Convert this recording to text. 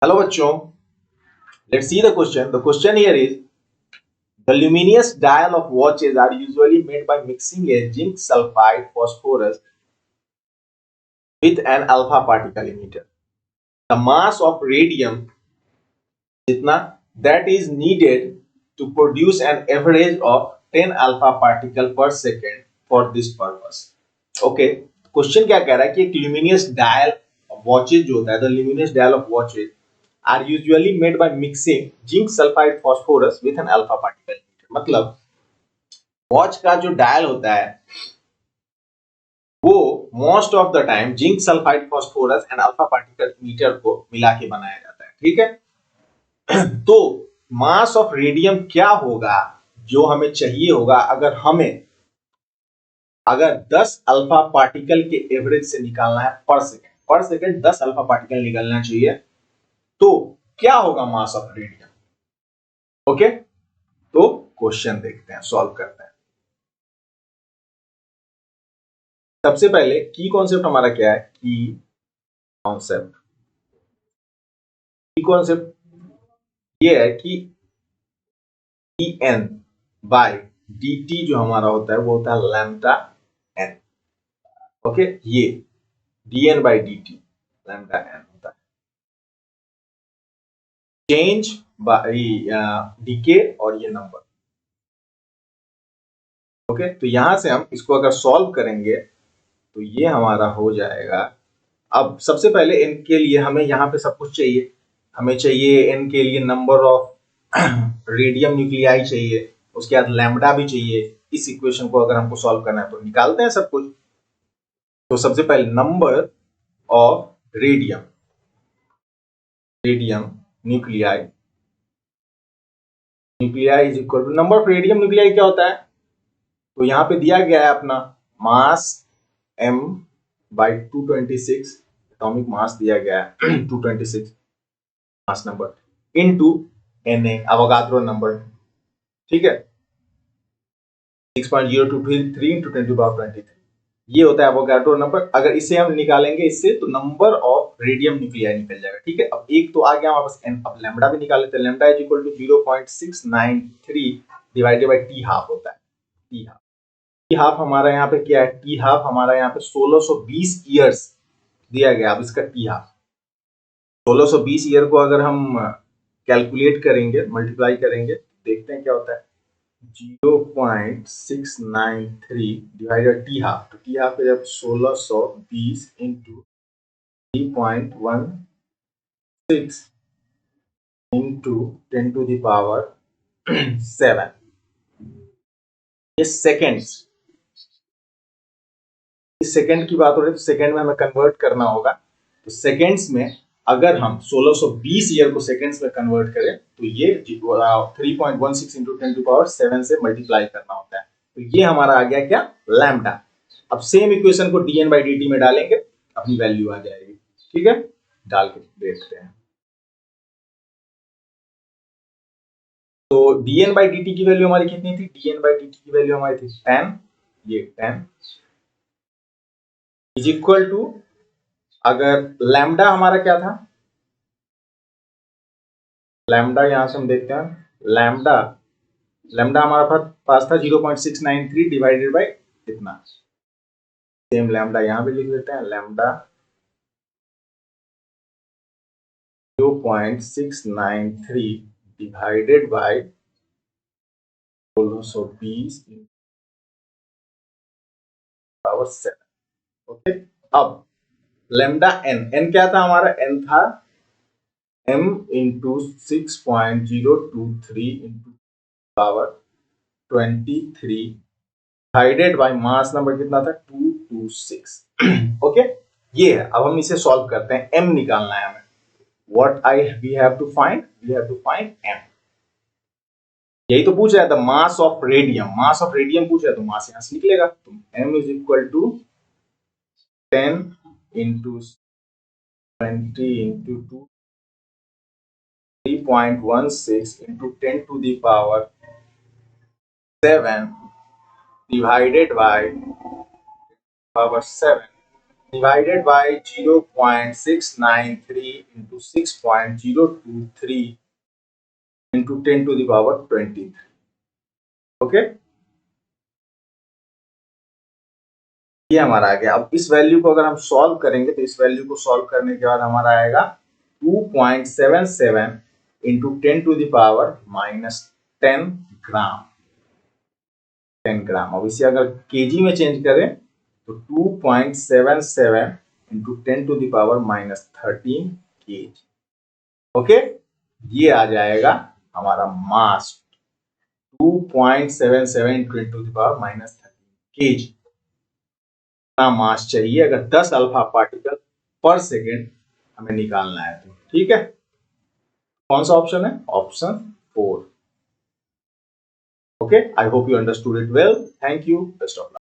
Hello बच्चों, let's see the question. The question here is the luminous dial of watches are usually made by mixing a zinc sulfide phosphorus with an alpha particle emitter. The mass of radium जितना that is needed to produce an average of 10 alpha particle per second for this purpose. Okay, question क्या कह रहा है कि एक luminous dial watches जो होता है, the luminous dial of watches are usually made by mixing zinc sulfide phosphorus with an alpha particle emitter. मतलब वॉच का जो डायल होता है वो most of the time zinc sulphide phosphorus and alpha particle meter को मिला के बनाया जाता है. ठीक है. तो मास ऑफ रेडियम क्या होगा जो हमें चाहिए होगा अगर 10 अल्फा पार्टिकल के एवरेज से निकालना है पर सेकेंड 10 अल्फा पार्टिकल निकलना चाहिए. तो क्या होगा मास ऑफ रेडियम? ओके, तो क्वेश्चन देखते हैं, सॉल्व करते हैं. सबसे पहले की कॉन्सेप्ट हमारा क्या है? की कॉन्सेप्ट ये है कि dn बाय dt जो हमारा होता है वो होता है लैम्डा n. ओके, ये dn by dt lambda n होता है. चेंज बाय डीके और ये नंबर. ओके, तो यहां से हम इसको अगर सॉल्व करेंगे तो ये हमारा हो जाएगा. अब सबसे पहले n के लिए हमें यहाँ पे सब कुछ चाहिए. हमें चाहिए n के लिए नंबर ऑफ रेडियम न्यूक्लियाई चाहिए, उसके बाद लैम्डा भी चाहिए. इस इक्वेशन को अगर हमको सॉल्व करना है तो निकालते हैं सब कुछ. तो सबसे पहले number of radium nuclei is equal to number of radium nuclei. क्या होता है? तो यहां पे दिया गया है अपना मास m बाई 226, एटॉमिक मास दिया गया है 226 mass number into Na Avogadro number. ठीक है, 6.0233 इंटू 10⁻23 ये होता है अवोगाड्रो नंबर. अगर इसे हम निकालेंगे इससे तो नंबर ऑफ रेडियम न्यूक्लियाई निकल जाएगा. ठीक है, अब एक तो आ गया हमारे पास n. अब लैम्डा भी निकाल लेते हैं. Lambda is equal to 0.693 divided by T half होता है. टी हाफ हमारा यहाँ पे क्या है? टी हाफ हमारा यहाँ पे 1620 ईयर्स दिया गया. अब इसका टी हाफ 1620 ईयर को अगर हम कैलकुलेट करेंगे, मल्टीप्लाई करेंगे, देखते हैं क्या होता है. 0.693 डिवाइडेड टी हाफ. तो टी हाफ जब 1620 इंटू 3.16 इंटू 10⁻7 ये सेकेंड्स. इस सेकेंड की बात हो रही है तो सेकेंड में हमें कन्वर्ट करना होगा. तो सेकेंड्स में अगर हम 1620 ईयर को सेकेंड्स में कन्वर्ट करें तो ये 3.16 इंटू 10⁻7 से मल्टीप्लाई करना होता है. तो ये हमारा आ गया क्या? लैम्डा. अब सेम इक्वेशन को dn बाई dt में डालेंगे, अपनी वैल्यू आ जाएगी. ठीक है, डाल के देखते हैं. तो dn बाई dt की वैल्यू हमारी कितनी थी? dn बाई dt की वैल्यू हमारी थी 10. ये 10 इज इक्वल टू, अगर लैम्डा हमारा क्या था? लैम्डा यहां से हम देखते हैं. लैम्डा हमारा पास था 0.693 डिवाइडेड बाय इतना. सेम लैम्डा यहां भी लिख लेते हैं. Lambda 0.693 divided bye 1620 power 7. Okay, अब लैम्डा n क्या था हमारा? n था m into 6.023 into power 23 divided by mass number कितना था? 226. ओके, ये है. अब हम इसे सॉल्व करते हैं. m निकालना है हमें. What we have to find m. यही तो पूछ रहा है, द मास ऑफ रेडियम. पूछ रहा है तो मास यहां से निकलेगा. तो m is equal to 10 into 20 into 2 3.16 into 10⁻7 divided by power 7 divided by 0.693 into 6.023 into 10 to the power 23. Okay, ये हमारा आ गया। अब इस वैल्यू को अगर हम सॉल्व करेंगे तो इस वैल्यू को सॉल्व करने के बाद हमारा आएगा 2.77 into 10 to the power -10 gram. 10 gram. अब इसे अगर केजी में चेंज करें तो 2.77 into 10 to the power -13 KG. Okay, ये आ जाएगा हमारा mass 2.77 into 10 to the power -13 KG. इतना मास चाहिए अगर 10 अल्फा पार्टिकल पर सेकेंड हमें निकालना है तो। ठीक है, कौन सा ऑप्शन है? Option 4। Okay, I hope you understood it well. Thank you. Best of luck.